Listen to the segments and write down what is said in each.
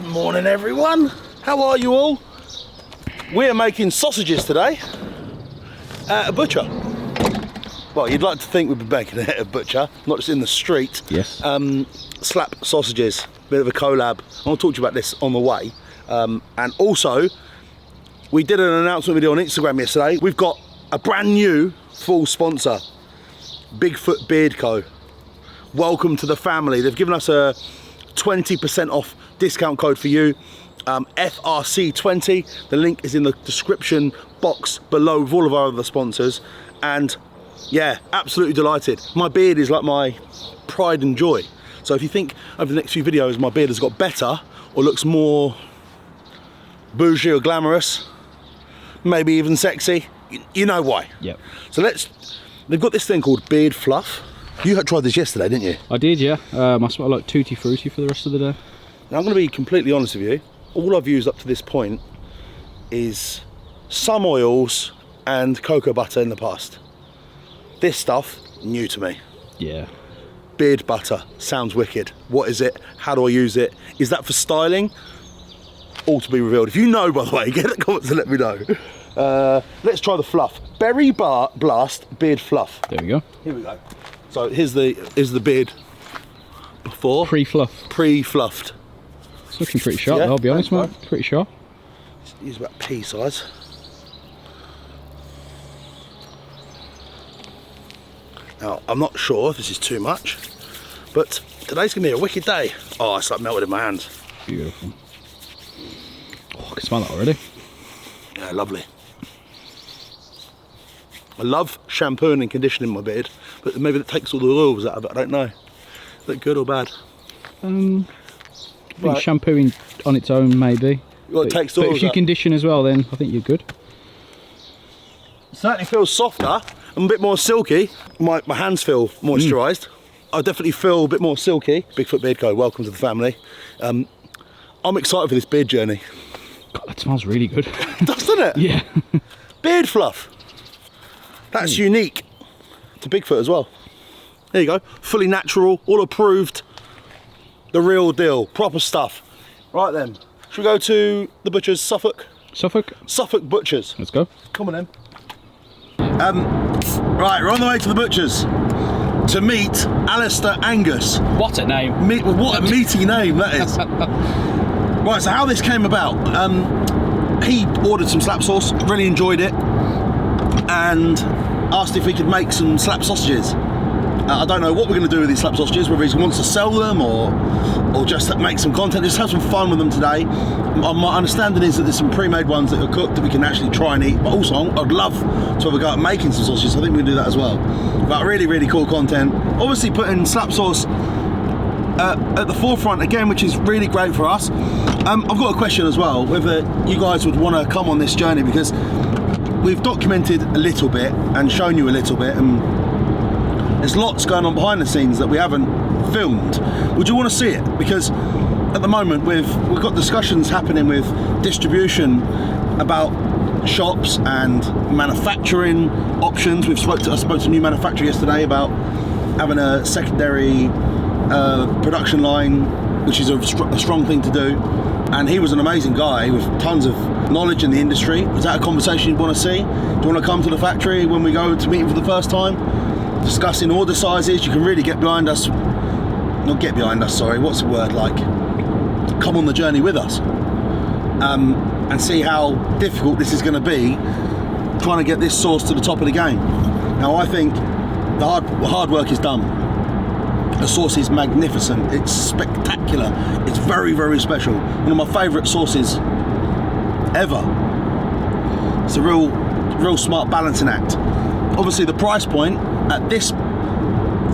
Morning everyone, how are you all? We're making sausages today at a butcher. Well, you'd like to think we'd be making it at a butcher, not just in the street. Yes. Slap sausages, bit of a collab. I'll talk to you about this on the way. And also, we did an announcement video on Instagram yesterday. We've got a brand new full sponsor, Bigfoot Beard Co. Welcome to the family. They've given us a 20% off discount code for you, FRC20. The link is in the description box below with all of our other sponsors. And yeah, absolutely delighted. My beard is like my pride and joy. So if you think over the next few videos my beard has got better or looks more bougie or glamorous, maybe even sexy, you know why. Yep. So they've got this thing called beard fluff. You had tried this yesterday, didn't you? I did, yeah. I smell like tutti frutti for the rest of the day. Now I'm going to be completely honest with you. All I've used up to this point is some oils and cocoa butter in the past. This stuff, new to me. Yeah. Beard butter, sounds wicked. What is it? How do I use it? Is that for styling? All to be revealed. If you know, by the way, get in the comments and let me know. Let's try the fluff. Berry Blast Beard Fluff. There we go. Here we go. So here's the beard before. Pre-fluff. Pre-fluffed. It's looking pretty sharp, Yeah, I'll be honest, thanks, mate. Pretty sharp. Use about pea size. Now, I'm not sure if this is too much, but today's gonna be a wicked day. Oh, it's like melted in my hands. Beautiful. Oh, I can smell that already. Yeah, lovely. I love shampooing and conditioning my beard, but maybe that takes all the oils out of it, I don't know. Is that good or bad? I think Right. shampooing on its own, maybe. Well, it takes the but oils if you out. condition as well, then I think you're good. Certainly feels softer and a bit more silky. My hands feel moisturised. I definitely feel a bit more silky. Bigfoot Beard Co, welcome to the family. I'm excited for this beard journey. God, that smells really good. Doesn't it? Yeah. Beard fluff. That's unique to Bigfoot as well. There you go, fully natural, all approved. The real deal, proper stuff. Right then, should we go to the butcher's, Suffolk? Suffolk? Suffolk Butchers. Let's go. Come on then. Right, we're on the way to the butchers to meet Alistair Angus. What a name. What a meaty name that is. Right, so how this came about. He ordered some slap sauce, really enjoyed it, and asked if we could make some slap sausages. I don't know what we're going to do with these slap sausages, whether he wants to sell them or just make some content, just have some fun with them today. My understanding is that there's some pre-made ones that are cooked that we can actually try and eat, but also I'd love to have a go at making some sausages. I think we can do that as well. But really, really cool content. Obviously putting slap sauce at the forefront again, which is really great for us. I've got a question as well, whether you guys would want to come on this journey, because we've documented a little bit and shown you a little bit, and there's lots going on behind the scenes that we haven't filmed. Would you want to see it? Because at the moment we've got discussions happening with distribution about shops and manufacturing options. I spoke to a new manufacturer yesterday about having a secondary production line, which is a strong thing to do. And he was an amazing guy with tons of knowledge in the industry. Is that a conversation you'd want to see? Do you want to come to the factory when we go to meet him for the first time? Discussing order sizes, you can really get behind us. Not get behind us, sorry, what's the word like? Come on the journey with us. And see how difficult this is going to be trying to get this sauce to the top of the game. Now I think the hard work is done. The sauce is magnificent, it's spectacular, it's very, very special. One of my favourite sauces ever. It's a real smart balancing act. Obviously the price point at this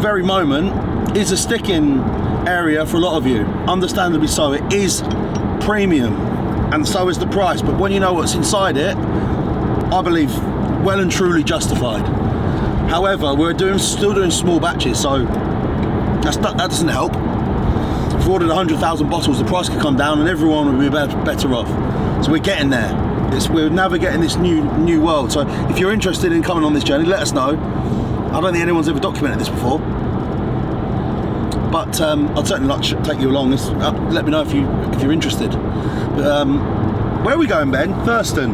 very moment is a sticking area for a lot of you. Understandably so, it is premium and so is the price, but when you know what's inside it, I believe well and truly justified. However, we're still doing small batches, so that doesn't help. If we ordered 100,000 bottles, the price could come down and everyone would be better off. So we're getting there. We're navigating this new world. So if you're interested in coming on this journey, let us know. I don't think anyone's ever documented this before. but I'd certainly like to take you along. Let me know if you're interested. But, where are we going, Ben? Thurston.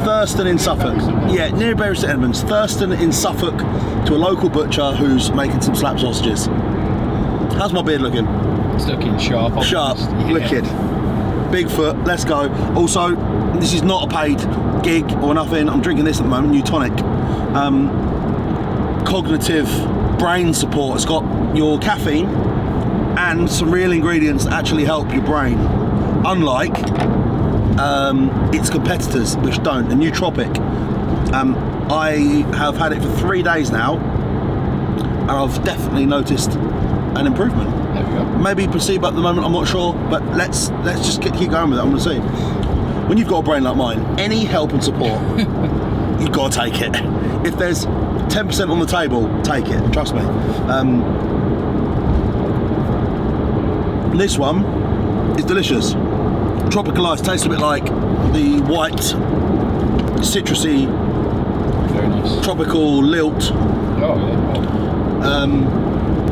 Thurston in Suffolk. Yeah, near Bury St Edmunds. Thurston in Suffolk, to a local butcher who's making some slap sausages. How's my beard looking? It's looking sharp. Sharp, wicked. Bigfoot, let's go. Also, this is not a paid gig or nothing. I'm drinking this at the moment, new tonic. Cognitive brain support. It's got your caffeine and some real ingredients that actually help your brain. Unlike its competitors, which don't. The nootropic. I have had it for 3 days now, and I've definitely noticed an improvement. There we go. Maybe placebo at the moment, I'm not sure, but let's just keep going with it. I'm going to see. When you've got a brain like mine, any help and support, you've got to take it. If there's 10% on the table, take it. Trust me. This one is delicious. Tropical ice tastes a bit like the white, citrusy, Very nice. tropical lilt. Oh, yeah.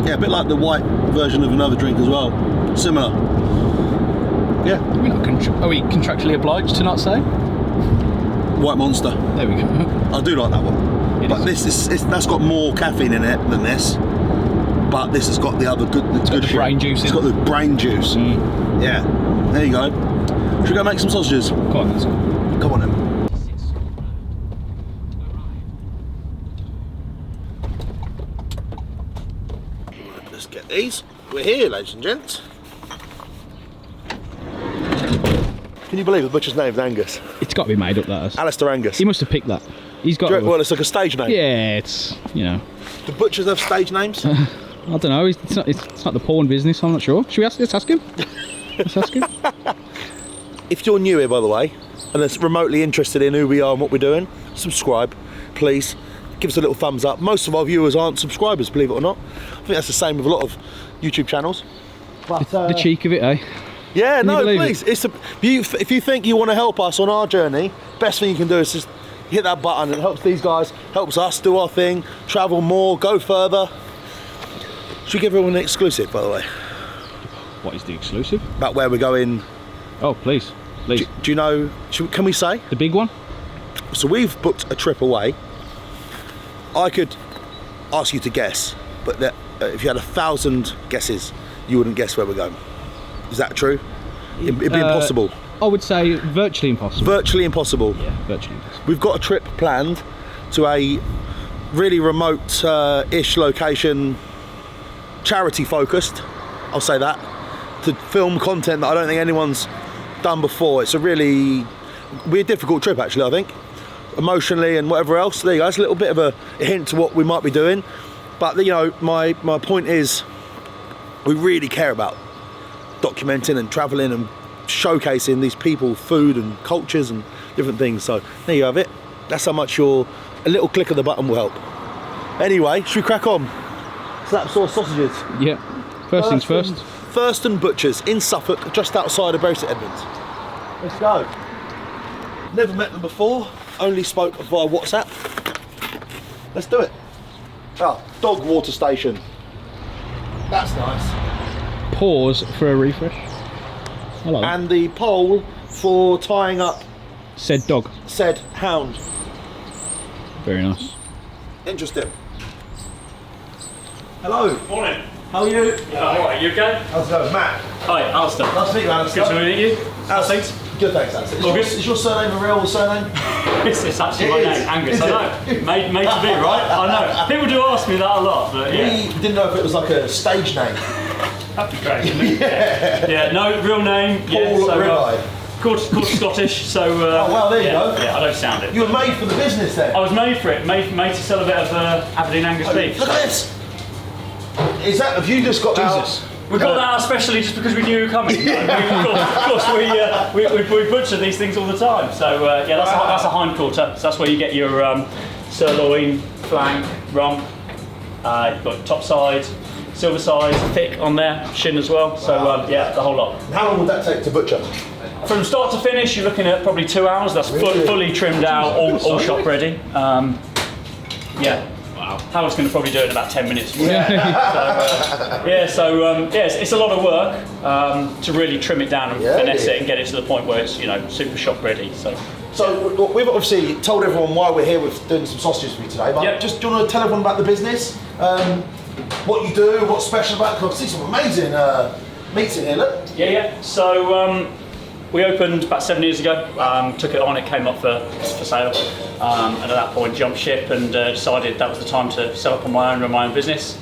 Yeah, a bit like the white version of another drink as well. Similar. Yeah. Are we contractually obliged to not say? White Monster. There we go. I do like that one. But that's got more caffeine in it than this. But this has got the other good shit. Brain juice in It's got the brain juice. Yeah. There you go. Should we go make some sausages? Come on, let's go. Come on then. Let's get these. We're here, ladies and gents. Can you believe the butcher's name is Angus? It's got to be made up, that is. Alistair Angus. He must have picked that. He's got. Well, it's like a stage name. Yeah, it's, you know. Do butchers have stage names? I don't know. It's not the porn business. I'm not sure. Should we ask? Let's ask him. Let's ask him. If you're new here, by the way, and are remotely interested in who we are and what we're doing, subscribe, please. Give us a little thumbs up. Most of our viewers aren't subscribers, believe it or not. I think that's the same with a lot of YouTube channels. But, The cheek of it, eh? yeah, Can you no, believe please. If you think you want to help us on our journey, best thing you can do is just hit that button. It helps these guys, helps us do our thing, travel more, go further. Should we give everyone an exclusive, by the way? What is the exclusive? About where we're going. Oh, please. Do you know, can we say? The big one? So we've booked a trip away. I could ask you to guess, but if you had 1,000 guesses, you wouldn't guess where we're going. Is that true? It'd be impossible. I would say virtually impossible. Virtually impossible. Yeah, virtually impossible. We've got a trip planned to a really remote-ish location, charity-focused, I'll say that, to film content that I don't think anyone's done before. It's a really weird, difficult trip, actually, I think, emotionally and whatever else. There you go. It's a little bit of a hint to what we might be doing. But, you know, my point is, we really care about documenting and travelling and showcasing these people, food and cultures and different things. So there you have it. That's how much a little click of the button will help. Anyway, should we crack on? Slap sauce sausages. Yeah. First things first. Thurston Butchers in Suffolk, just outside of Bury St Edmunds. Let's go. Never met them before, only spoke via WhatsApp. Let's do it. Ah, dog water station. That's nice. Pause for a refresh. I like that. And the pole for tying up Said dog. said hound. Very nice. Interesting. Hello. Morning. How are you? Alright, you okay? How's it going? Matt. Hi, Alistair. Nice to meet you, Alistair. Good to meet you. How's things? Good, thanks, Alistair. All good? Is your surname a real surname? It's actually my It name, is. Angus. Is I it? know. Made to be, right? I know. People do ask me that a lot, but yeah. We didn't know if it was like a stage name. That'd be great, wouldn't it? Yeah, no, real name. Paul Ribeye. Called Scottish, so. Oh, well, there you yeah, go. Yeah, I don't sound it. You were made for the business then. I was made for it, made to sell a bit of Aberdeen Angus beef. Look at this. Is that, have you just got Jesus. We got that out especially just because we knew you were coming. Of course, we butcher these things all the time. So yeah, that's a hind quarter. So that's where you get your sirloin, flank, rump. You've got top side, silver side, thick on there, shin as well. So yeah, the whole lot. How long would that take to butcher? From start to finish, you're looking at probably 2 hours. That's Really? fully trimmed out, all shop ready. Yeah. Howard's going to probably do it in about 10 minutes. Yeah. It's a lot of work to really trim it down and finesse it and get it to the point where it's super shop ready. So we've obviously told everyone why we're here with doing some sausages for you today, but just do you want to tell everyone about the business, what you do, what's special about it? Because I see some amazing meats in here, look. Yeah. So we opened about 7 years ago, took it on, it came up for sale, and at that point jumped ship and decided that was the time to set up on my own, run my own business.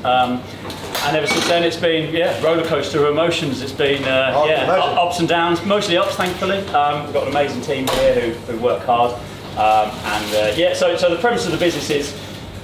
And ever since then it's been roller coaster of emotions. It's been ups and downs, mostly ups thankfully. We've got an amazing team here who work hard. So the premise of the business is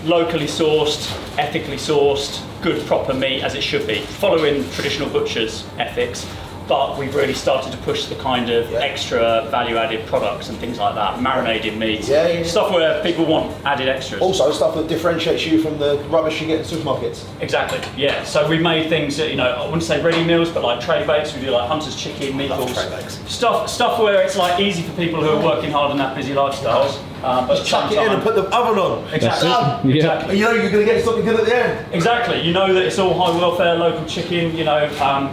locally sourced, ethically sourced, good proper meat as it should be, following traditional butchers' ethics. But we've really started to push the kind of extra value-added products and things like that, marinated meats, stuff where people want added extras. Also, stuff that differentiates you from the rubbish you get in supermarkets. Exactly, yeah. So we made things that, I wouldn't say ready meals, but like tray bakes. We do like Hunter's chicken, meatballs, stuff where it's like easy for people who are working hard and have busy lifestyles. But just chuck it in and put the oven on. Exactly. And you know you're going to get something good at the end. Exactly. You know that it's all high welfare, local chicken.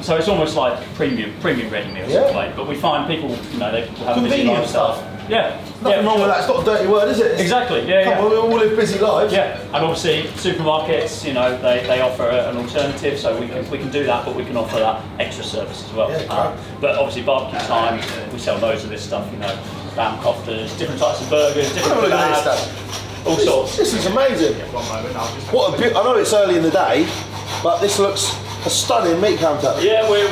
So it's almost like premium ready meals in a way. But we find people, they have busy convenient stuff. Yeah. Nothing wrong with that. It's not a dirty word, is it? Exactly. We all live busy lives. Yeah. And obviously supermarkets, they offer an alternative, so we can do that, but we can offer that extra service as well. But obviously barbecue time, we sell loads of this stuff. Lamb koftas, different types of burgers, different kebabs, all sorts. This is amazing. What a I know it's early in the day, but this looks a stunning meat counter. Yeah, we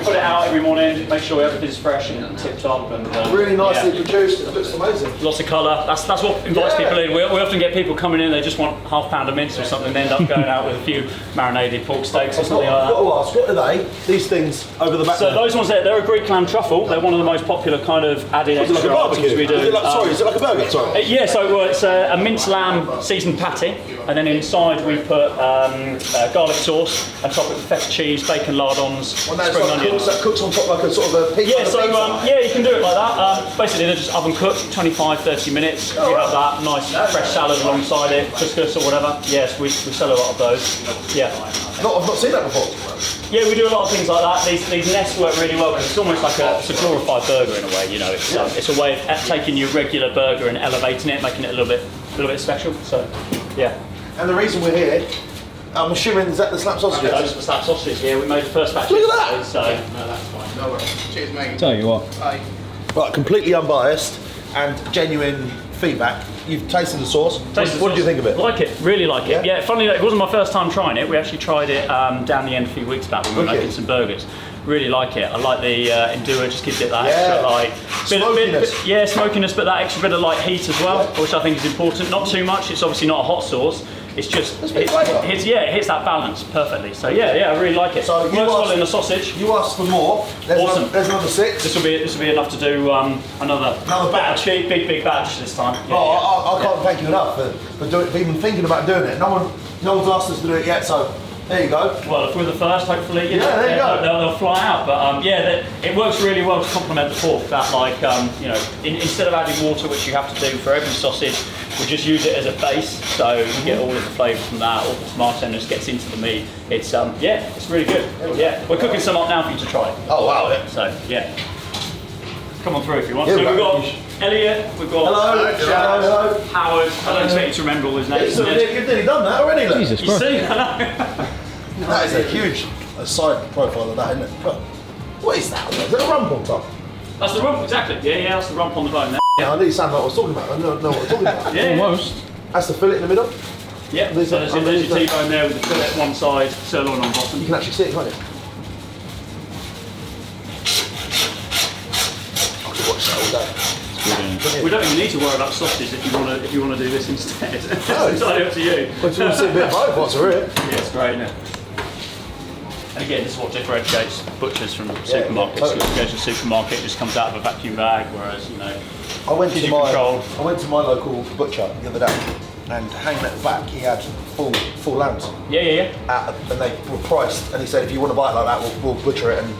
put it out every morning, make sure everything's fresh and tip top, and really nicely produced. It looks amazing. Lots of colour. That's what invites people in. We often get people coming in, they just want half pound of mince or something, and they end up going out with a few marinated pork steaks or something like that. What are they? These things over the back. So those ones they're a Greek lamb truffle. They're one of the most popular kind of added extra items we do. Is it like a burger? Sorry. It's a minced lamb seasoned patty, and then inside we put garlic sauce and top it with feta cheese, bacon lardons, spring onions. That cooks on top like a sort of a pizza. Yeah, you can do it like that. Basically, they're just oven cooked, 25-30 minutes. You have that nice fresh salad alongside it, couscous or whatever. Yes, we sell a lot of those. Yeah. I've not seen that before. Yeah, we do a lot of things like that. These nests work really well because it's almost like a glorified burger in a way. It's a way of taking your regular burger and elevating it, making it a little bit special. So, yeah. And the reason we're here, I'm assuming, is that the slap sausages? Those are the slap sausages. Yeah, we made the first batch. Look at that. So, No, that's fine. No worries. Cheers, mate. Tell you what. Bye. Right, completely unbiased and genuine feedback. You've tasted the sauce. What did you think of it? Like it, really like it. Yeah? Yeah, funny enough, it wasn't my first time trying it. We actually tried it down the end a few weeks back when we were making some burgers. Really like it. I like the Enduro, just gives it that extra smokiness. Smokiness, but that extra bit of light heat as well, which I think is important. Not too much. It's obviously not a hot sauce. It's just it hits that balance perfectly. So I really like it. So works well in the sausage. You asked for more. There's another 6. This will be enough to do another batch. Big batch this time. I can't thank you enough for even thinking about doing it. No one's asked us to do it yet, so there you go. Well, if we're the first, hopefully, there you go. They'll fly out. But it works really well to complement the pork. That instead of adding water, which you have to do for every sausage, we just use it as a base, so you get all of the flavour from that. All the tomato gets into the meat. It's it's really good. Yeah, we're cooking some up now for you to try. Oh wow! So come on through if you want. Yeah, so we've got Elliot, we've got hello. Howard. I don't expect you to remember all his names. You've nearly done that already, look. Jesus You Christ. see? That is a huge side profile of that, isn't it? What is that? Is that a rump on top? That's the rump, exactly. Yeah, that's the rump on the bone there. Yeah, I knew you sound like what I was talking about. I know what I'm talking about. Almost. That's the fillet in the middle. Yeah, so there's your T-bone there with the fillet at one side, sirloin on bottom. You can actually see it, can't you? I could watch that all day. We don't even need to worry about sausages if you want to do this instead. It's entirely up to you. But you want to see a bit of both, what's it? Yeah, it's great, isn't it? And again, this is what differentiates butchers from supermarkets. Totally. If you go to a supermarket, it just comes out of a vacuum bag, whereas I went to my control. local butcher the other day, and hanging at the back, he had full lambs. Yeah. And they were priced, and he said, if you want to buy it like that, we'll butcher it and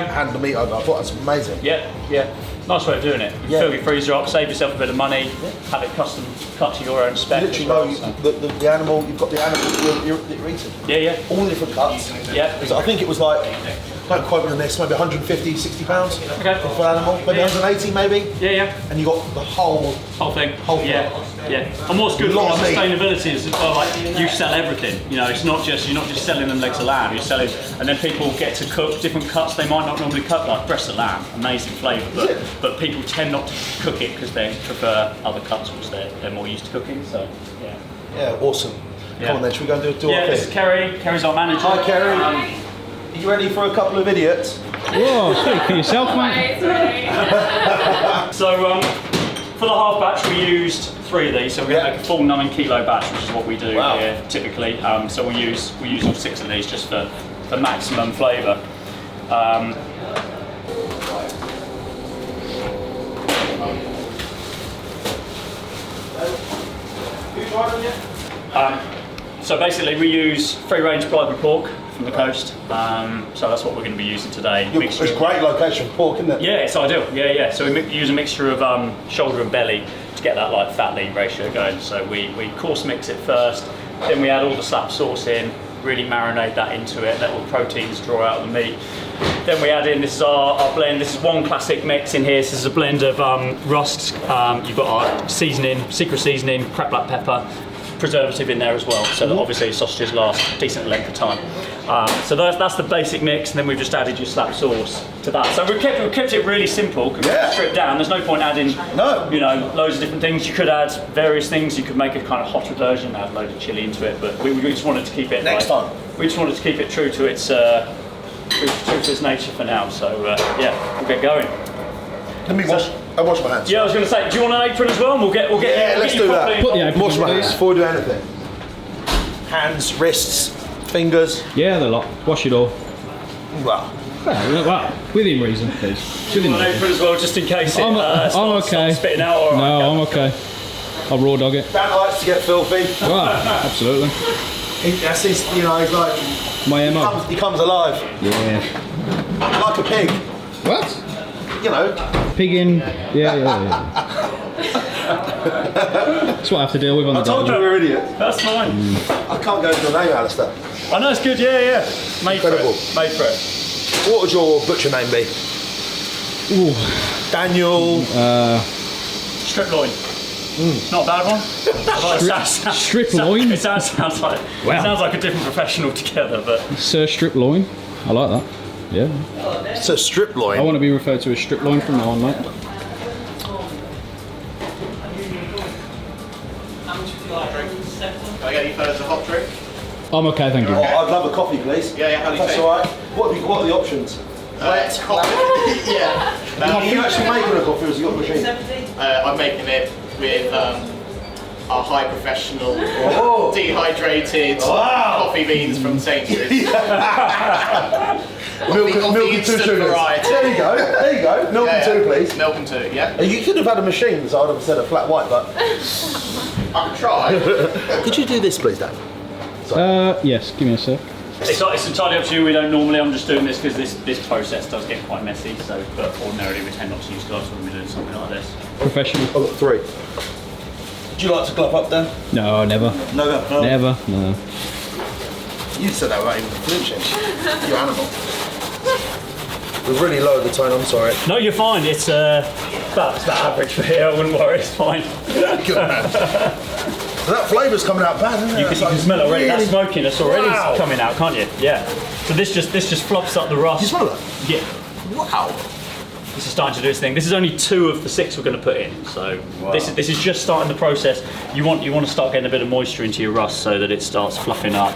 hand the meat over. I thought that's amazing. Yeah. Nice way of doing it. You fill your freezer up, save yourself a bit of money, have it custom cut to your own spec. Literally know the animal, you've got the animal you're eating. Yeah. All the different cuts. Yeah. So I think it was like, don't quote me on this, maybe 150, 60 pounds Okay. for an animal, maybe 180 maybe. Yeah. And you got the whole Thing. Whole thing. Yeah. And what's good for Lot of meat. sustainability is well, like you sell everything. You know, you're not just selling them legs of lamb. You're selling, and then people get to cook different cuts they might not normally cook, like breast of lamb, amazing flavour. But people tend not to cook it because they prefer other cuts which they're more used to cooking. So yeah. Yeah, awesome. Come on then, should we go and do our This is thing? Kerry. Kerry's our manager. Hi Kerry. Are you ready for a couple of idiots? Whoa, speak for yourself, mate. So for the half batch we used 3 of these, so we're going to make a full 9 kilo batch, which is what we do here typically. So we use all 6 of these just for maximum flavour. So basically we use free range Blythe pork from the coast, so that's what we're going to be using today. It's a great location for pork, isn't it? Yeah, it's ideal. Yeah. So we use a mixture of shoulder and belly to get that like fat lean ratio going. So we coarse mix it first, then we add all the slap sauce in, really marinate that into it, let all the proteins draw out of the meat. Then we add in, this is our blend, this is one classic mix in here. This is a blend of rust, you've got our seasoning, secret seasoning, cracked black pepper, preservative in there as well, so that obviously sausages last a decent length of time. So that's the basic mix, and then we've just added your slap sauce to that. So we've kept it really simple, stripped down. There's no point adding, loads of different things. You could add various things. You could make a kind of hotter version, add a load of chili into it, but we just wanted to keep it. We just wanted to keep it true to its nature for now. So we'll get going. Let me wash. I wash my hands. Yeah, I was going to say, do you want an apron as well? And we'll get. Yeah, let's do that. Put the apron Wash my please. hands before we do anything. Hands, wrists, fingers. Yeah, the lot. Wash it all. Wow. Well, within reason, please. Within An reason. apron as well, just in case it I'm okay. spitting out. All right, No, I'm okay. I'll raw dog it. Dan likes to get filthy. Right, absolutely. That's his, he's like, My MO. he comes alive. Yeah. Like a pig. What? Pig in. Yeah. That's what I have to deal with on the I told you daily. we were idiots. That's fine. I can't go into the name, Alistair. I know it's good. Yeah. Made Incredible. for it. What would your butcher name be? Ooh. Daniel. Strip loin. Not a bad one. Strip loin? It sounds like a different profession altogether, but Sir Strip Loin. I like that. Yeah. It's a strip loin. I want to be referred to as Strip Loin from now on, mate. Can I get you first a hot drink? I'm okay, thank you. Oh, I'd love a coffee, please. Yeah, how do you That's think? all right. What are the options? Wet coffee. Yeah. Are you actually making a coffee, or has you got a machine? I'm making it with our high professional dehydrated coffee beans from Sainsbury's. Milk and two instant sugars. variety. There you go. Milk and two, please. Milk and 2, yeah. You could have had a machine, so I'd have said a flat white, but I can try. could you do this, please, Dan? Yes, give me a sec. it's entirely up to you. We don't normally. I'm just doing this because this process does get quite messy. So, but ordinarily we tend not to use gloves when we're doing something like this. Professional. I've got 3. Would you like to glove up, Dan? No, never. No. Never, no. You said that without even flinching. You animal. We've really lowered the tone, I'm sorry. No, you're fine. It's about average for here. I wouldn't worry. It's fine. Good man. That flavour's coming out bad, isn't it? You can smell it already. Really? That smokiness already Wow. coming out, can't you? Yeah. So this just flops up the rust. You smell that? Yeah. Wow. This is starting to do its thing. This is only 2 of the 6 we're going to put in. So this is just starting the process. You want to start getting a bit of moisture into your rust so that it starts fluffing up.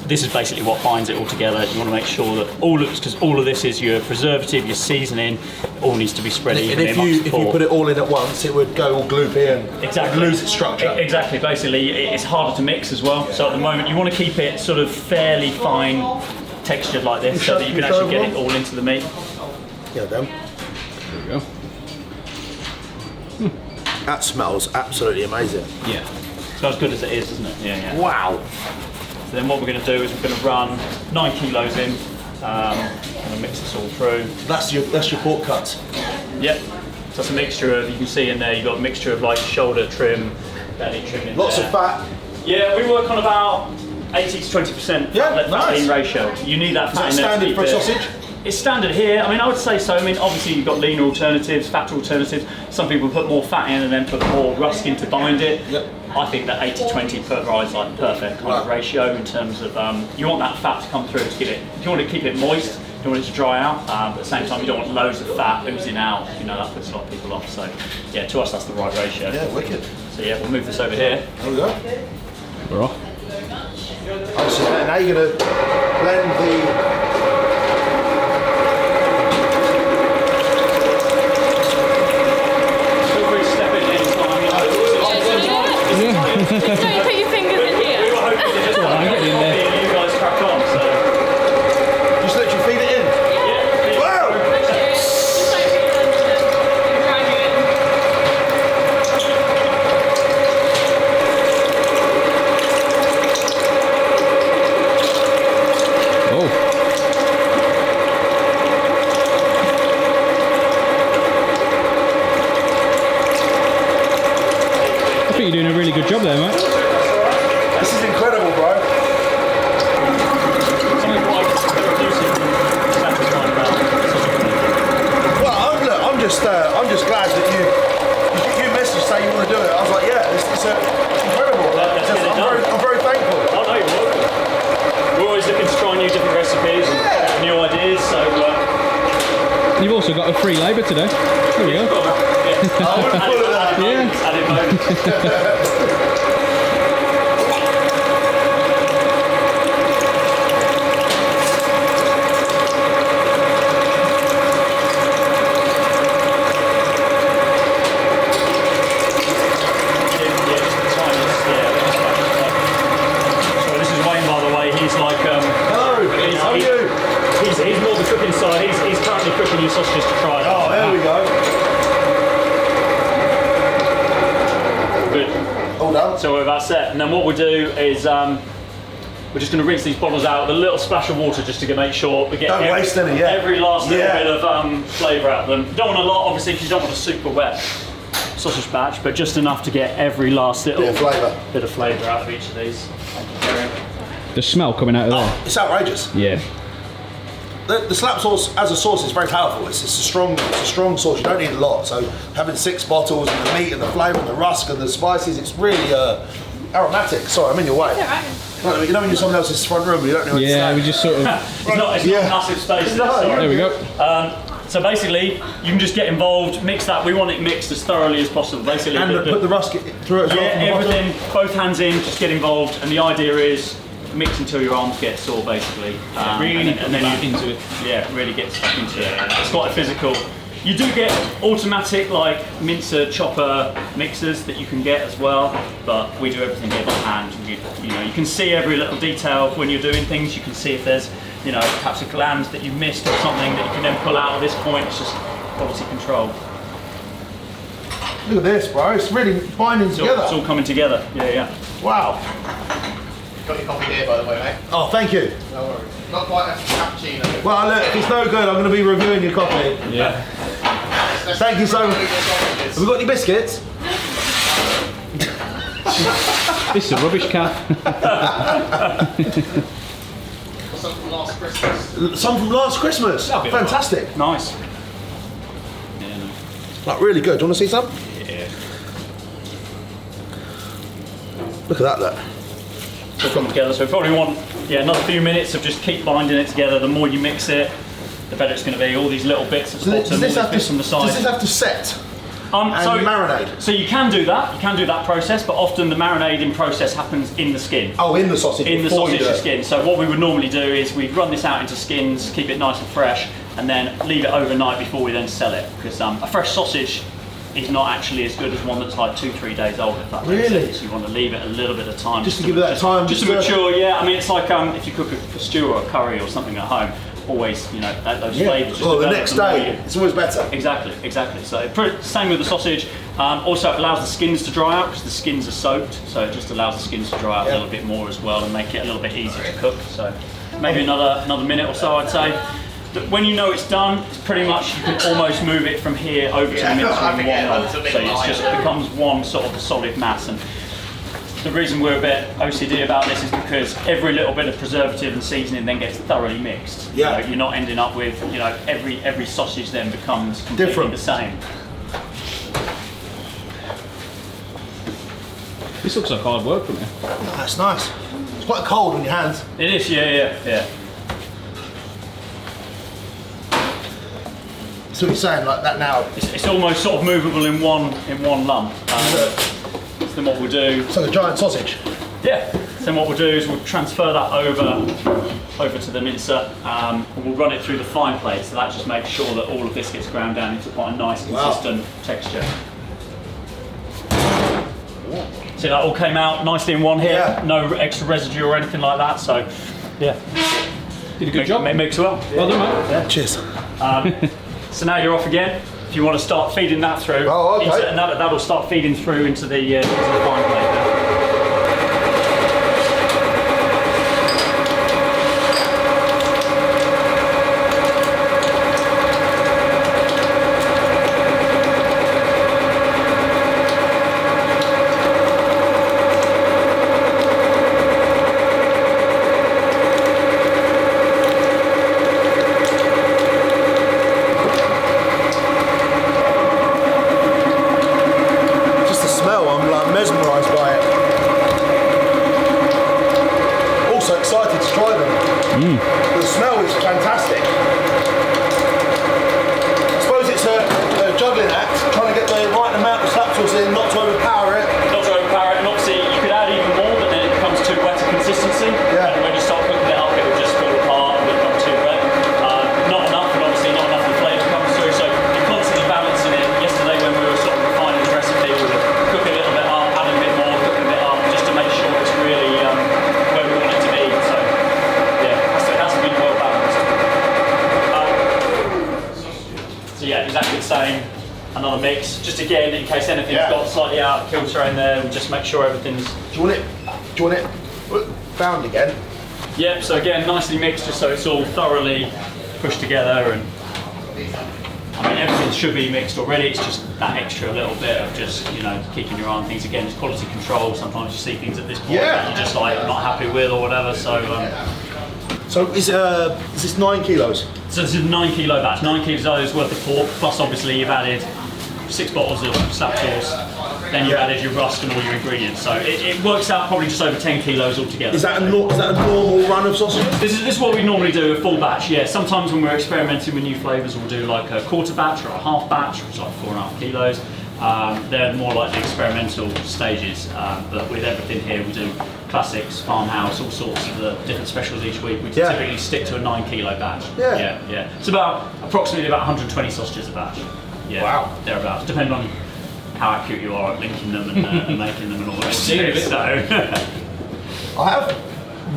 This is basically what binds it all together. You want to make sure that because all of this is your preservative, your seasoning, all needs to be spread And evenly if amongst you the pork. put it all in at once, it would go all gloopy and Exactly. lose its structure. Exactly. Basically, it's harder to mix as well. So at the moment, you want to keep it sort of fairly fine textured like this, so that you can actually get it all into the meat. Yeah, Dan. There we go. That smells absolutely amazing. Yeah. Smells good as it is, doesn't it? Yeah. Wow. So then what we're going to do is we're going to run 9 kilos in. Going to mix this all through. That's your pork cuts. Yep. So it's a mixture of, you can see in there, you've got a mixture of like shoulder trim, belly trim in Lots there. of fat. Yeah, we work on about 80 to 20% fat lean ratio. You need that fat in there. Standard for a sausage? It's standard here. I mean, I would say so. I mean, obviously you've got leaner alternatives, fat alternatives. Some people put more fat in and then put more rusk in to bind it. Yep. I think that 80-20 per rye is like perfect kind of ratio in terms of, you want that fat to come through to give it, if you want to keep it moist, you don't want it to dry out, but at the same time you don't want loads of fat oozing out, you know, that puts a lot of people off. So yeah, to us that's the right ratio. Yeah, wicked. So yeah, we'll move this over here. There we go. We're off. Oh, so now you're going to blend the... So you put your fingers in here. We were hoping to just I'm getting in there. and you guys crack on. So Just let you feed it in. yeah, Wow! Just like grinding it. Oh. I think you're doing a really good job there, mate. This is incredible, bro. something quite reducing satisfying about sausage. Well, I'm just glad that you messaged say you want to do it. I was like, yeah, it's incredible. Let's get it done. I'm very thankful. Oh no, you're welcome. We're always looking to try new different recipes and new ideas, so You've also got a free labour today. There we go. added bonus. So this is Wayne, by the way. He's like Hello, how are you? he's more the cooking side. He's currently cooking your sausages to try. Oh, there we go. Good. All done. So we're about set, and then what we do is we're just going to rinse these bottles out with a little splash of water just to make sure we get Don't waste any, yeah. every last little Yeah. bit of flavour out of them. Don't want a lot, obviously, because you don't want a super wet sausage batch, but just enough to get every last little Bit of flavour. bit of flavour out of each of these. Thank you, Karen. The smell coming out of there. It's outrageous. Yeah. The slap sauce as a sauce is very powerful. It's a strong sauce. You don't need a lot. So having 6 bottles and the meat and the flavour and the rusk and the spices, it's really aromatic. Sorry, I'm in your way. You know when you're someone else's front room, you don't know what to Yeah, say. we just sort of. It's not massive space there, sorry. There we go. So basically, you can just get involved, mix that. We want it mixed as thoroughly as possible. Basically, And put the rusk through it as well. yeah, from the bottom. everything, both hands in, just get involved. And the idea is mix until your arms get sore, basically. Really and then back you, into it. Yeah, really get stuck into it. It's quite physical. You do get automatic like mincer chopper mixers that you can get as well, but we do everything here by hand. You know, you can see every little detail when you're doing things. You can see if there's, you know, perhaps a gland that you missed or something that you can then pull out at this point. It's just quality control. Look at this, bro. It's really binding together. It's all coming together. Yeah. Wow. Got your coffee here, by the way, mate. Oh, thank you. No worries. Not quite a cappuccino. Well, look, if it's no good, I'm going to be reviewing your coffee. Yeah. Thank you so much. Have we got any biscuits? This is a rubbish cat. Some from last Christmas. Some from last Christmas. That'll be Fantastic. Nice. Like really good. Do you want to see some? Yeah. Look at that, look. It's all coming together. So we probably want another few minutes of just keep binding it together. The more you mix it, the better it's going to be. All these little bits at the bottom, all these bits on the side. Does this have to set? And so marinade? So you can do that. You can do that process, but often the marinading process happens in the skin. Oh, in the sausage. In the before you sausage do it. skin. So what we would normally do is we'd run this out into skins, keep it nice and fresh, and then leave it overnight before we then sell it. Because a fresh sausage is not actually as good as one that's like 2-3 days old, if that makes Really? sense. You want to leave it a little bit of time. Just to give it that time. Just to mature, yeah. I mean, it's like if you cook a stew or a curry or something at home, always, you know, those flavours just Well, the develop next more day, you- it's always better. Exactly. So same with the sausage. Also, it allows the skins to dry out because the skins are soaked. So it just allows the skins to dry out a little bit more as well and make it a little bit easier to cook. So maybe another minute or so, I'd say. when you know it's done, it's pretty much you can almost move it from here over to the mincer I in think one it run. looks a bit So it lighter. just becomes one sort of solid mass. And the reason we're a bit OCD about this is because every little bit of preservative and seasoning then gets thoroughly mixed. Yeah. You know, you're not ending up with, you know, every sausage then becomes completely Different. the same. This looks like hard work from here. That's nice. It's quite cold on your hands. It is, yeah. So what you're saying, like that now. It's almost sort of movable in one lump. So then what we'll do, It's like a giant sausage. yeah. So then what we'll do is we'll transfer that over to the mincer, and we'll run it through the fine plate. So that just makes sure that all of this gets ground down into quite a nice, consistent texture. See, that all came out nicely in one here. Yeah. No extra residue or anything like that. So, yeah, Did a good job. It makes well. Well done, mate. Cheers. So now you're off again. If you want to start feeding that through, Oh, okay. and that'll start feeding through into the fine plate there. Just the smell, I'm like mesmerised by it. Also excited to try them. The smell is fantastic. I suppose it's a juggling act, trying to get the right amount of slap sauce in, not to overpower it. Not to overpower it, and obviously you could add even more, but then it becomes too wet a consistency. Yeah. And when you start cooking it up, it will just fall apart and become too wet. Not enough, and obviously not enough of the flavour comes through. So you're constantly balancing it. Yesterday when we were sort of refining the recipe, we would cook a little bit up, add a bit more, cook a bit up, just to make sure it's really where we want it to be. So yeah, it has to be well balanced. So yeah, exactly the same. Another mix, just again in case anything's Yeah. got slightly out of kilter in there, we'll just make sure everything's. Do you want it bound again? Yep, so again, nicely mixed just so it's all thoroughly pushed together, and I mean everything should be mixed already, it's just that extra little bit of just, you know, keeping your eye on things. Again, it's quality control, sometimes you see things at this point Yeah. that you're just like not happy with or whatever, so So is this 9 kilos? so this is a 9 kilo batch, 9 kilos worth of pork, plus obviously you've added 6 bottles of slap sauce, then you've added your rusk and all your ingredients, so it works out probably just over 10 kilos altogether. Is that a normal run of sausages? This is what we normally do, a full batch, yeah. Sometimes when we're experimenting with new flavours, we'll do like a quarter batch or a half batch, which is like 4.5 kilos. They're more like the experimental stages, but with everything here we do classics, farmhouse, all sorts of the different specials each week. We Yeah. typically stick to a 9 kilo batch. Yeah. Yeah. It's approximately about 120 sausages a batch. Yeah, Wow. thereabouts, depending on how accurate you are at linking them and making them and all that. seen it. So, I have.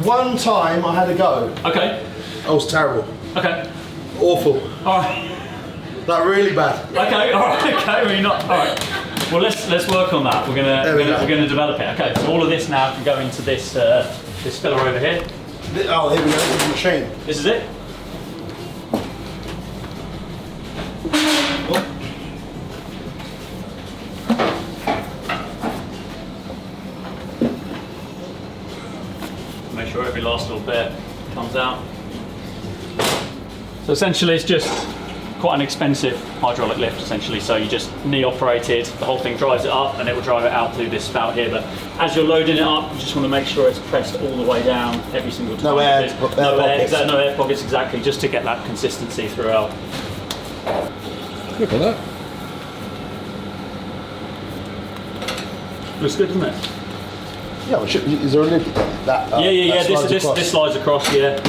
One time I had a go. okay, That was terrible. okay, Awful. all right. Like really bad. Okay, all right, okay, well, you're not, all right. Well, let's work on that. We're gonna develop it. Okay, so all of this now can go into this this filler over here. Oh, here we go. This is the machine. This is it. Make sure every last little bit comes out. So essentially, it's just quite an expensive hydraulic lift essentially, so you just knee operated, the whole thing drives it up and it will drive it out through this spout here, but as you're loading it up you just want to make sure it's pressed all the way down every single time. No air because pockets. no air pockets, exactly, just to get that consistency throughout. Look at that. Looks good, doesn't it? Yeah, well, is there a lid that? Yeah, that slides this across? slides across, yeah.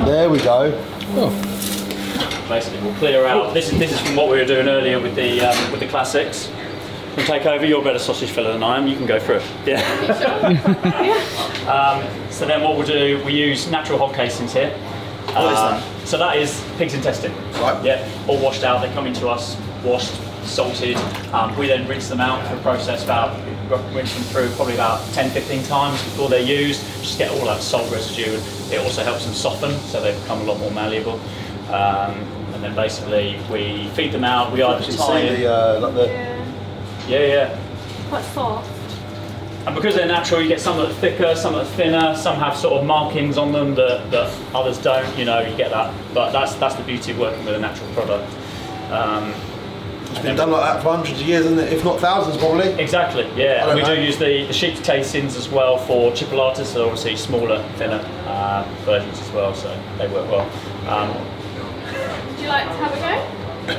There we go. Oh, Basically we'll clear out, this is from what we were doing earlier with the classics. We'll take over, you're a better sausage filler than I am, you can go through it. Yeah. So then what we'll do, we use natural hog casings here. What is that? So that is pig's intestine. Right. Yeah, all washed out, they come into us washed, salted. We then rinse them out for a process rinse them through probably about 10-15 times before they're used, just to get all that salt residue, and it also helps them soften so they become a lot more malleable. And then basically we feed them out, we either tie in. Yeah. Quite soft. And because they're natural, you get some that are thicker, some that are thinner, some have sort of markings on them that others don't, you get that. But that's the beauty of working with a natural product. It's been done like that for hundreds of years, isn't it? If not thousands, probably. Exactly, yeah. And we do use the sheep casings as well for chipolatas, so obviously smaller, thinner versions as well, so they work well. Would you like to have a go? Please.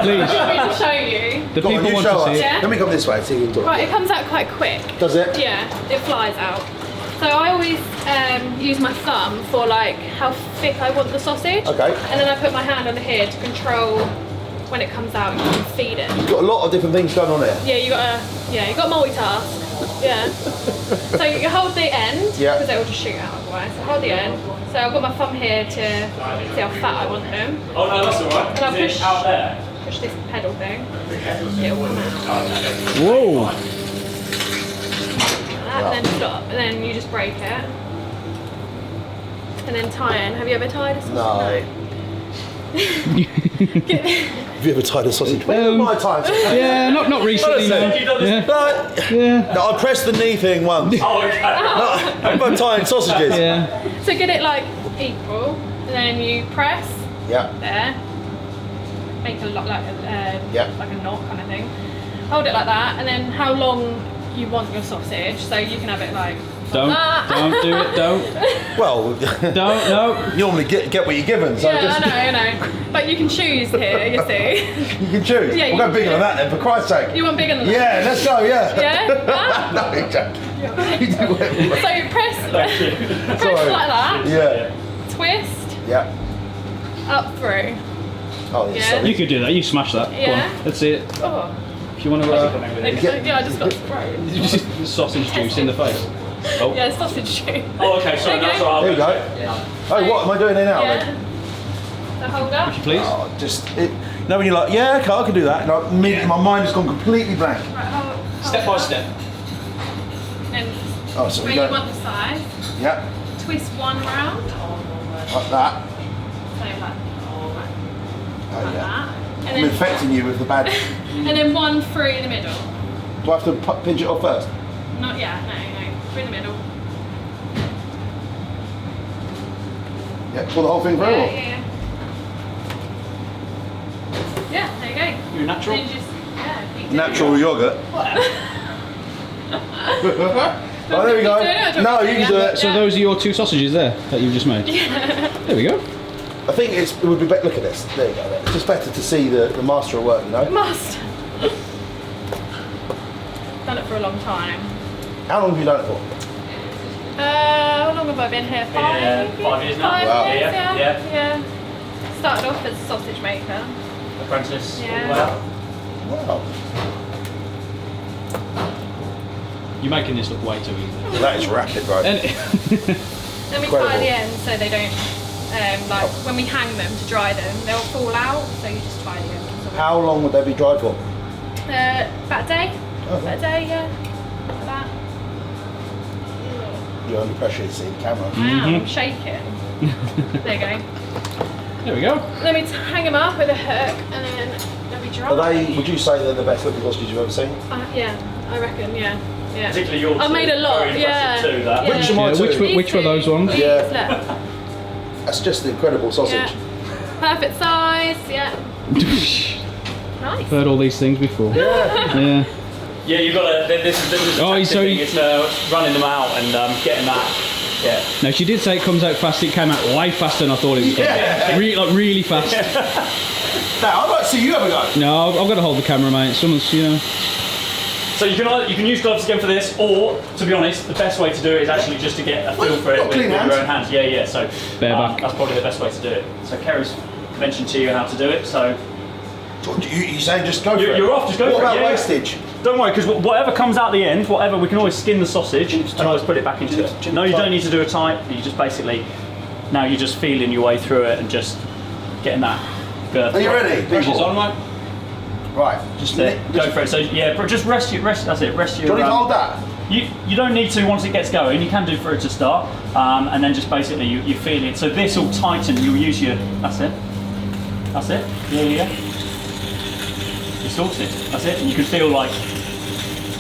Do you want me to show you? The Go on, people you want show to us. see it. Yeah. Let me come this way, see you can talk. Right, it comes out quite quick. Does it? Yeah, it flies out. So I always use my thumb for like how thick I want the sausage. Okay. And then I put my hand on here to control when it comes out. You can feed it. You've got a lot of different things going on here. Yeah, you got multitask. Yeah. So you hold the end, Yeah. because it will just shoot out otherwise. So hold the end. So I've got my thumb here to see how fat I want them. Oh no, that's alright. And I'll Is push it out there? Push this pedal thing. It will come out. Whoa. Like that, and then stop, and then you just break it. And then tie in. Have you ever tied a sausage? No. Have you ever tied a sausage? My time. Yeah, not recently. No. You've done this. Yeah. No, I pressed the knee thing once. Oh, okay. I'm about tying sausages. Yeah. So get it like equal, and then you press Yeah. there. Make a lot like Yeah. like a knot kind of thing. Hold it like that, and then how long you want your sausage. So you can have it like Don't do it. Don't. Well, Don't. No. you normally get what you're given, so yeah, just, I know. But you can choose here, you see. you can choose. Yeah, you we'll go can bigger than choose. that then, for Christ's sake. You want bigger than that? Yeah, let's go, yeah. Yeah? No, exactly. So you press Sorry. like that, Yeah. twist, Yeah. up through. Oh, yeah. Yeah. Sorry. You could do that. You smash that. Go Yeah. on. Let's see it. Oh. If you want to. Yeah, I just got sprayed. Sausage juice in the face. Oh. Yeah, sausage juice. Oh, okay, sorry, There that's you go. all There you right. go. Oh, what am I doing here now Yeah. then? So hold up. Please. Oh, when you're like, yeah, okay, I can do that. And immediately my mind has gone completely blank. Right, hold Step by up. step. And Oh, so where we you go. want the size, Yeah, twist one round. like that. So like Oh, yeah. that. I'm And then, infecting you with the bad. and then one through in the middle. Do I have to pinch it off first? Not yet, no. Through in the middle. Yeah, pull the whole thing through. Yeah, or- yeah. Yeah, there you go. You're natural. Then you just, keep doing Natural yogurt. Oh, there we go. Keep doing it, or No, do you want can do me to it. So those are your two sausages there that you've just made. There we go. I think it would be better. Look at this. There you go. It's just better to see the master at work, you know. Must. Done it for a long time. How long have you done it for? How long have I been here? 5 Yeah, years? 5 years now. 5 Wow. years, Yeah. yeah. Started off as a sausage maker. Apprentice. Yeah. Wow. You're making this look way too easy. Well, that is rapid, bro. And Then we Incredible. tie the ends so they don't, like when we hang them to dry them, they'll fall out. So you just tie the ends. How long would they be dried for? About a day. Oh. About a day, yeah. Like that. You're under pressure to see the camera. I am, I'm shaking. There you go. there we go. Let me hang them up with a hook and then they'll be dry. Are they? Would you say they're the best looking sausages you've ever seen? Yeah, I reckon, yeah. Yeah. Particularly yours. I've made a lot, Very yeah. impressive too, that. Yeah. Which am I Yeah, to? which were those ones? These, Yeah. look. That's just incredible sausage. Yeah. Perfect size, yeah. Nice. Heard all these things before. Yeah. Yeah. Yeah, you've got to. This is Oh, the so thing. It's running them out and getting that. Yeah. Now she did say it comes out fast. It came out way faster than I thought it was. Yeah. Really fast. Now, I'd like to see you have a go. No, I've got to hold the camera, mate. Someone's, you know. So you can use gloves again for this, or to be honest, the best way to do it is actually just to get a feel for it Got with clean your hands. own hands. Yeah. So Bareback. that's probably the best way to do it. So Kerry's mentioned to you how to do it. So You saying just go for it? you're off. Just go What for it. about yeah. wastage? Don't worry, because whatever comes out the end, whatever, we can always skin the sausage and always put it back into it. No, you don't need to do a tight. You just basically, now you're just feeling your way through it and just getting that girth. Are you ready? Pressure's People? on, mate. Right. Just go for it. So yeah, just rest. That's it. Rest your. Do you want to hold that? You don't need to once it gets going. You can do for it to start, and then just basically you feel it. So this will tighten. You'll use your. That's it. That's it. Yeah. You're sorted. That's it. And you can feel like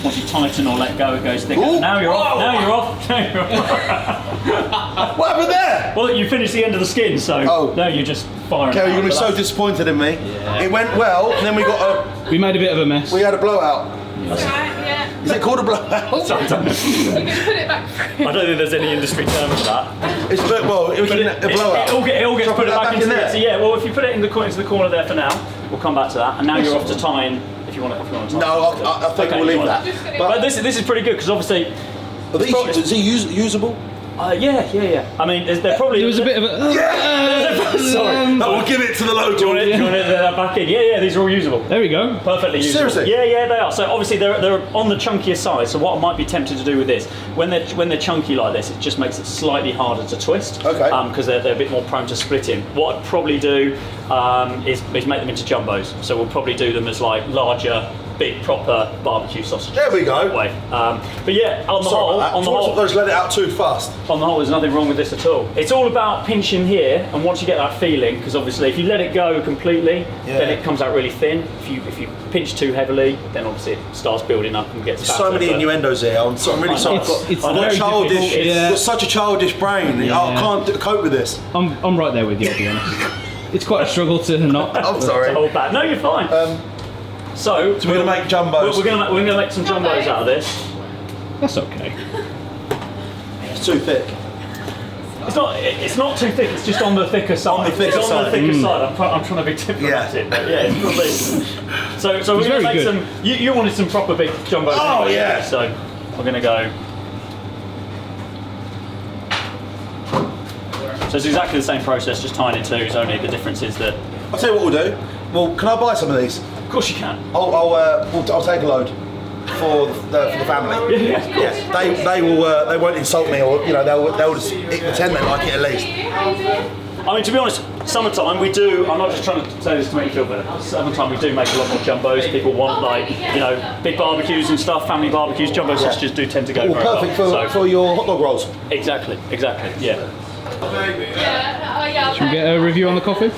once you tighten or let go, it goes thicker. Ooh, now you're off. whoa. Now you're off. Now you're off. What happened there? Well, you finished the end of the skin, so now you're just firing. Kelly, you're out, gonna be but so disappointed in me. Yeah. It went well, and then we got a. We made a bit of a mess. We had a blowout. That's right, yeah. Is it called a blowout? You can put it back through. I don't think there's any industry term for that. It's it was a blowout. It all gets Shall I put it back into there. there. So yeah, well, if you put it into the corner there for now, we'll come back to that. And now you're off to tying. If you want to tie. No, I think we'll leave that. But this is pretty good because obviously. Is he usable? Yeah. I mean, they're probably. There was a bit of a. Sorry. No, we'll give it to the local. Do you want it back in? Yeah, these are all usable. There we go. Perfectly usable. Seriously? Yeah, they are. So obviously they're on the chunkier side. So what I might be tempted to do with this, when they're chunky like this, it just makes it slightly harder to twist. Okay. Because they're a bit more prone to splitting. What I'd probably do is make them into jumbos. So we'll probably do them as like larger, big proper barbecue sausages. There we go. That way. But yeah, on the whole, Just let it out too fast. on the whole, there's nothing wrong with this at all. It's all about pinching here, and once you get that feeling, because obviously if you let it go completely, then it comes out really thin. If you pinch too heavily, then obviously it starts building up and gets There's so many innuendos here. I'm really sorry. It's I've got very childish. difficult, yeah. I've got such a childish brain. Yeah. I can't cope with this. I'm right there with you, to be honest. It's quite a struggle to not. I'm sorry. Hold back. No, you're fine. So we're gonna make jumbos. We're gonna make some jumbos out of this. That's okay. It's too thick. It's not too thick. It's just on the thicker side. On the thicker it's side. on the thicker side. I'm trying to be diplomatic, but yeah, it's not big. So we're gonna make good. some. You wanted some proper big jumbos. Oh, anyway, yeah. So we're gonna go. So it's exactly the same process, just tying it twos. Only the difference is that. I'll tell you what we'll do. Well, can I buy some of these? Of course you can. I'll take a load for the family. Yeah. They won't insult me, or they'll just pretend they like it at least. I mean, to be honest, summertime we do. I'm not just trying to say this to make you feel better. Summertime we do make a lot more jumbos. People want big barbecues and stuff, family barbecues. Jumbo sausages do tend to go very Perfect well. for your hot dog rolls. Exactly. Yeah. Should we get a review on the coffee?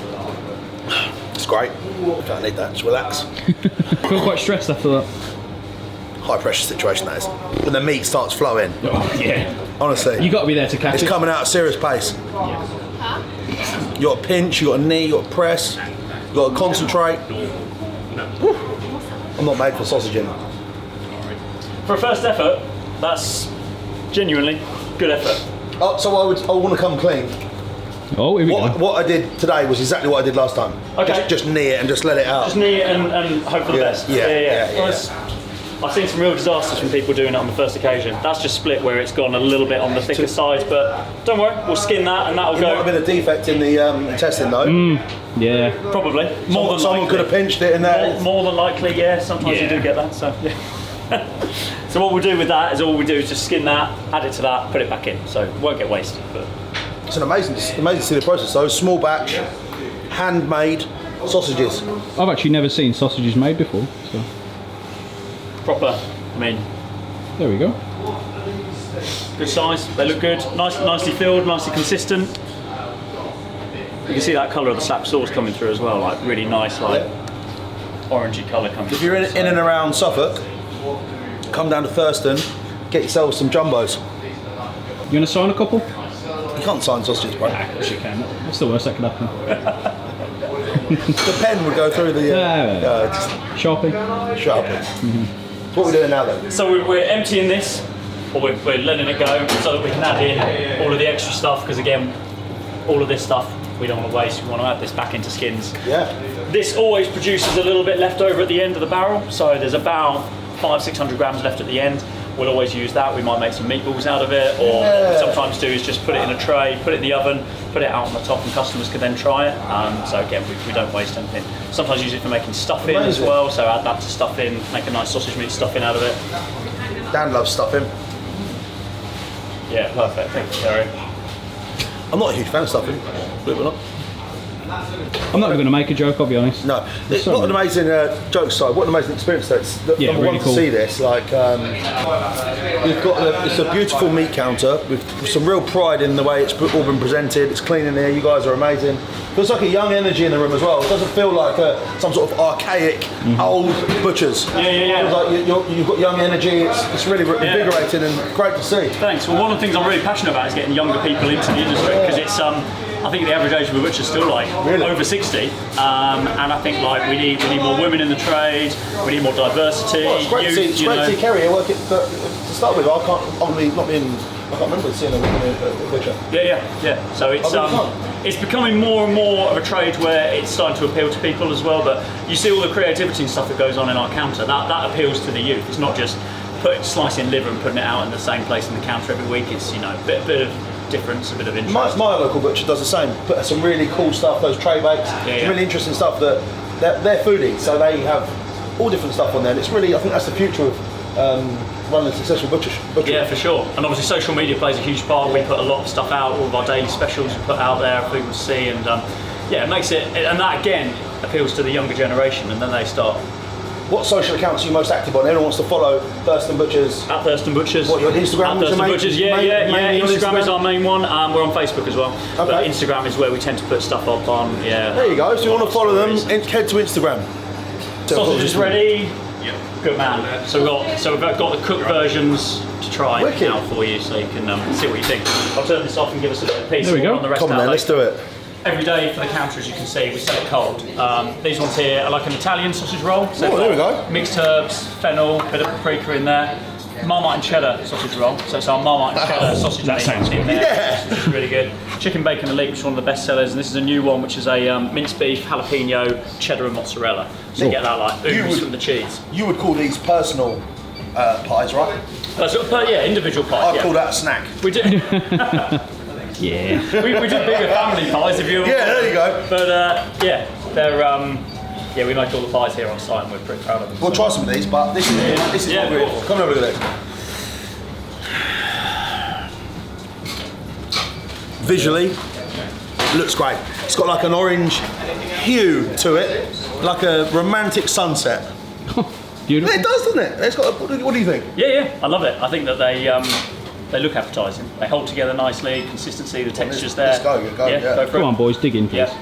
It's great. Don't need that. Just relax. I feel quite stressed after that. High pressure situation that is. When the meat starts flowing. Oh, yeah. Honestly. You got to be there to catch It's it. coming out at serious pace. You got a pinch, you got a knee, you got a press, you got to concentrate. Whew. I'm not made for sausaging. For a first effort, that's genuinely good effort. Oh, so I want to come clean. Oh, here we go. What I did today was exactly what I did last time. Okay. Just knee it and just let it out. Just knee it and hope for the best. Yeah. I've seen some real disasters from people doing it on the first occasion. That's just split where it's gone a little bit on the thicker side, but don't worry, we'll skin that and that'll There might have go. been a defect in the intestine though. Yeah. Probably. Someone could have pinched it in there. More than likely, yeah. Sometimes you do get that. So, yeah. So what we'll do with that is just skin that, add it to that, put it back in. So it won't get wasted. But It's amazing to see the process though. Small batch, handmade sausages. I've actually never seen sausages made before. So proper. I mean, there we go. good size. They look good. Nicely filled, nicely consistent. You can see that colour of the slap sauce coming through as well. Like really nice, orangey colour coming through. If you're in and around Suffolk, come down to Thurston, get yourself some jumbos. You want to sign a couple? You can't sign sausages, bro. Of course you can. What's the worst that could happen? The pen would go through the Sharpie. sharpie. So what are we doing now then? So we're emptying this, or we're letting it go so that we can add in all of the extra stuff, because again, all of this stuff we don't want to waste. We want to add this back into skins. Yeah. This always produces a little bit left over at the end of the barrel, so there's about 500-600 grams left at the end. We'll always use that. We might make some meatballs out of it, or what we sometimes do is just put it in a tray, put it in the oven, put it out on the top, and customers can then try it. So again, we don't waste anything. Sometimes use it for making stuffing as well, so add that to stuffing, make a nice sausage meat stuffing out of it. Dan loves stuffing. Yeah, perfect. Thank you, Terry. I'm not a huge fan of stuffing, believe it or not. I'm not even going to make a joke, I'll be honest. No, what an amazing joke aside. What an amazing experience that's. Yeah, number really one cool. to see this. Like, we've got it's a beautiful meat counter with some real pride in the way it's all been presented. It's clean in here. You guys are amazing. Feels like a young energy in the room as well. It doesn't feel like some sort of archaic old butchers. Yeah. It feels like you've got young energy. It's really invigorating and great to see. Thanks. Well, one of the things I'm really passionate about is getting younger people into the industry because it's I think the average age of a butcher is still like over 60, and I think like we need more women in the trade. We need more diversity. Well, it's great to see Kerry here working to start with. I can't remember seeing a woman in a butcher. Yeah. So it's becoming more and more of a trade where it's starting to appeal to people as well. But you see all the creativity and stuff that goes on in our counter. That appeals to the youth. It's not just slicing liver and putting it out in the same place in the counter every week. It's a bit of difference, a bit of interest. My local butcher does the same. Put some really cool stuff. Those tray bakes. Some really interesting stuff that they're foodies, so they have all different stuff on there. And it's really, I think that's the future of running a successful butcher. Yeah, for sure. And obviously social media plays a huge part. We put a lot of stuff out, all of our daily specials we put out there for people to see, and it makes it, and that again appeals to the younger generation, and then they start. What social accounts are you most active on? Everyone wants to follow Thurston Butchers. At Thurston Butchers. What, your Instagram? At Thurston Butchers, yeah. Instagram is our main one. We're on Facebook as well. Okay. But Instagram is where we tend to put stuff up on. Yeah. There you go. So you want to follow them? Head to Instagram. Sausage is ready. Good man. So we've got the cooked versions to try now for you, so you can see what you think. I'll turn this off and give us a bit of piece. There we go. On the rest Come on then, let's do it. Every day for the counter, as you can see, we sell it cold. These ones here are like an Italian sausage roll. So there we go. Mixed herbs, fennel, bit of paprika in there. Marmite and cheddar sausage roll. So it's our Marmite and cheddar sausage that sounds in good. there. Yeah. Which is really good. Chicken bacon elite, which is one of the best sellers, and this is a new one, which is a minced beef, jalapeno, cheddar and mozzarella. So you get that like ooze from the cheese. You would call these personal pies, right? Individual pies. I'd call that a snack. We do. Yeah. we do bigger family pies if you. Yeah, there you go. But they're we make all the pies here on site, and we're pretty proud of them. We'll try some of these, but this is what we're here for. Come and have a look at this. Visually, looks great. It's got like an orange hue to it, like a romantic sunset. Beautiful. It does, doesn't it? It's got. What do you think? Yeah, I love it. I think that they look appetising. They hold together nicely. Consistency, the texture's there. Let's go. Yeah. Go for Come it. on, boys, dig in, please. Yeah.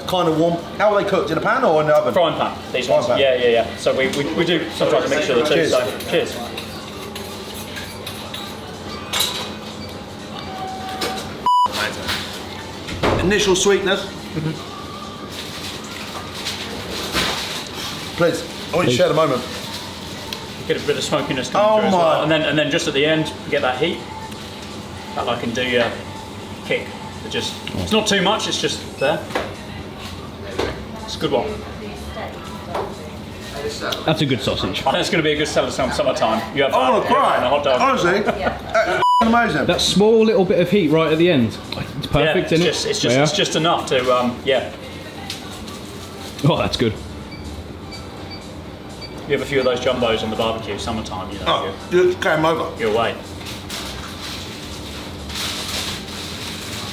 Kind of warm. How are they cooked? In a pan or in the oven? Frying pan. These ones. pan. Yeah. So we do sometimes a mixture of the two. Cheers. So cheers. Initial sweetness. Please, I want you to share the moment. Get a bit of smokiness coming through as well. And then just at the end, get that heat. That can do your kick. It's not too much, it's just there. It's a good one. That's a good sausage. I think it's going to be a good seller summertime. You have I want to cry. and a hot dog. Honestly, that's amazing. That small little bit of heat right at the end. It's perfect, isn't it? It's just enough to, Oh, that's good. You have a few of those jumbos on the barbecue, summertime, You came over. you're away.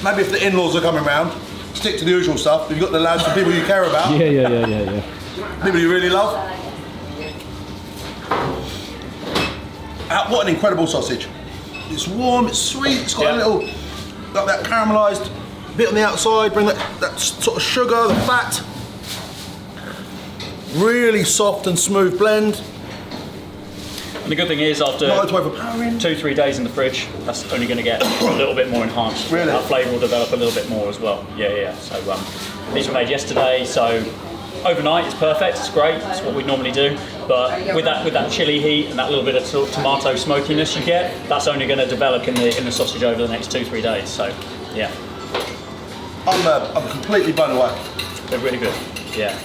Maybe if the in-laws are coming round, stick to the usual stuff. You've got the lads, the people you care about, Yeah. people you really love. What an incredible sausage. It's warm, it's sweet, it's got a little, got that caramelised bit on the outside, bring that sort of sugar, the fat. Really soft and smooth blend. And the good thing is, after Not overpowering. 2-3 days in the fridge, that's only going to get a little bit more enhanced. Really? That flavour will develop a little bit more as well. Yeah. So these were made yesterday, so overnight it's perfect. It's great. It's what we'd normally do. But with that chili heat and that little bit of tomato smokiness you get, that's only going to develop in the sausage over the next 2-3 days. So yeah, I'm completely blown away. they're really good. Yeah.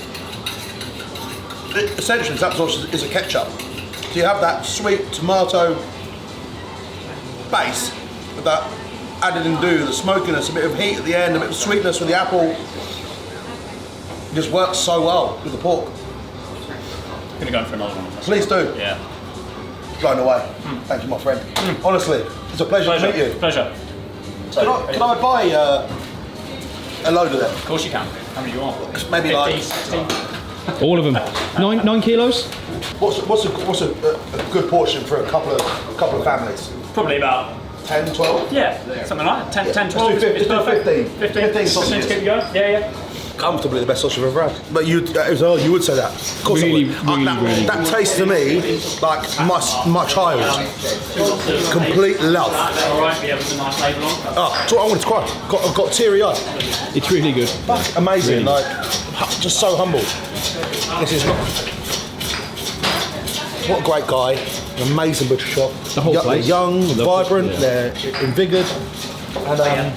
Essentially, that sauce is a ketchup. So you have that sweet tomato base with that added into the smokiness, a bit of heat at the end, a bit of sweetness with the apple. It just works so well with the pork. I'm going to go for another one. Please do. Yeah. Blown away. Thank you, my friend. Honestly, it's a pleasure to meet you. Pleasure. Can I buy a load of them. Of course you can. How many do you want? Maybe 15, like 16? All of them. 9 kilos? what's a good portion for a couple of families? Probably about 10, 12? Yeah, something like that. 10, 12 Let's do is perfect. 15 sausages. to keep you going. Yeah. Comfortably the best sausage I've ever had. But you would say that. Of course Really, I would. really, that, really that tastes to me like much higher. Complete love. Alright, yeah, with a nice label on. Oh, that's what I wanted to cry. I've got teary eyed. It's really good. Fuck, amazing. Really? Like, just so humble. This is not. What a great guy. An amazing butcher shop. The whole place. They're young, vibrant, yeah. they're invigorated. And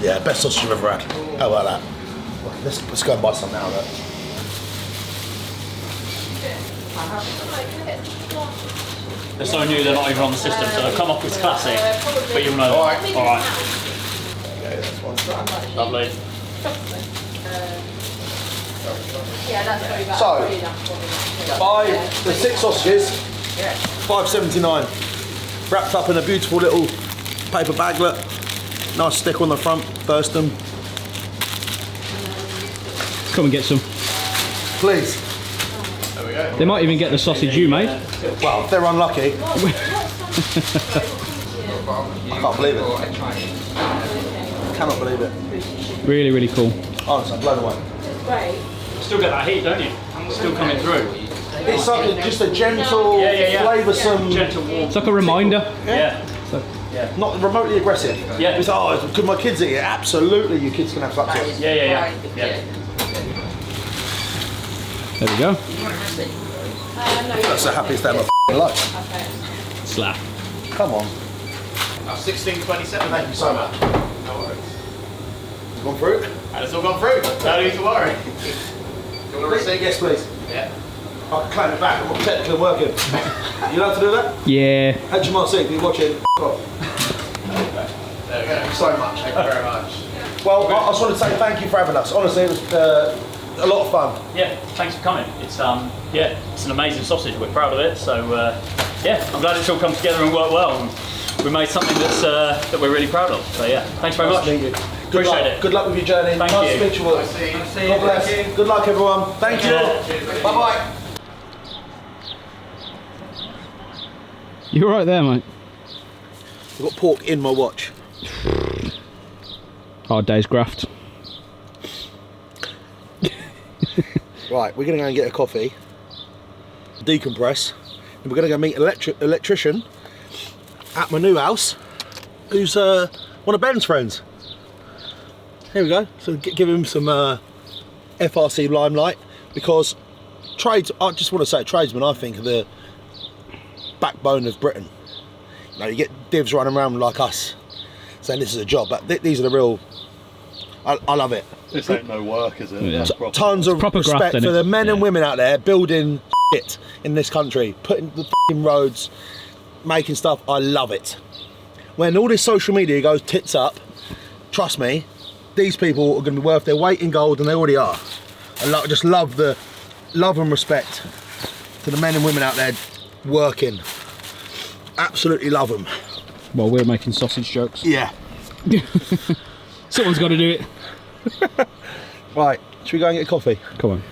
yeah, best sausage I've ever had. How about that? Well, let's go and buy some now. Though. They're so new, they're not even on the system, so they've come off with classic, but you'll know. Alright. Lovely. So, buy the 6 sausages, $5.79. Wrapped up in a beautiful little paper baglet. Nice sticker on the front, Thurston. Come and get some. Please. There we go. They might even get the sausage you made. Well, if they're unlucky. I can't believe it. Cannot believe it. Really, really cool. Honestly, I'm blown away. Still get that heat, don't you? Still coming through. It's like just a gentle, flavoursome, Gentle warm. It's like a reminder. Yeah. not remotely aggressive. Yeah. It's, oh, could my kids eat it? Absolutely, your kids can have slaps. Yeah. There we go. That's the happiest day of my life. Slap. Come on. 16.27. Thank you so much. No worries. Gone through? And it's all gone through. No need to worry. You want a receipt? Yes, please. Yeah. I can claim it back. I'm technically working. You allowed to do that? Yeah. How'd you mind seeing? You're watching. There we go. Thank you so much. Thank you very much. Well, I just want to say thank you for having us. Honestly, it was a lot of fun. Yeah, thanks for coming. It's it's an amazing sausage. We're proud of it. So I'm glad it's all come together and worked well. And we made something that we're really proud of. So yeah, thanks very much. Nice to meet you. Appreciate it. Good luck with your journey. Thank nice you. to meet you all. Nice to see you. God bless. Good luck, everyone. Thank you. Bye bye. You're right there, mate. I've got pork in my watch. Hard day's graft. Right, we're going to go and get a coffee, decompress, and we're going to go meet an electrician at my new house, who's one of Ben's friends. Here we go. So give him some FRC limelight, because I just want to say tradesmen, I think, are the backbone of Britain. You know, you get divs running around like us saying this is a job, but these are the real. I love it. This ain't no work, is it? Yeah. Tons of proper respect graft, for the innit? men and women out there building shit in this country, putting the f***ing roads, making stuff. I love it. When all this social media goes tits up, trust me, these people are going to be worth their weight in gold, and they already are. I just love the love and respect to the men and women out there working. Absolutely love them. Well, we're making sausage jokes. Yeah. Someone's got to do it. Right, should we go and get a coffee? Come on.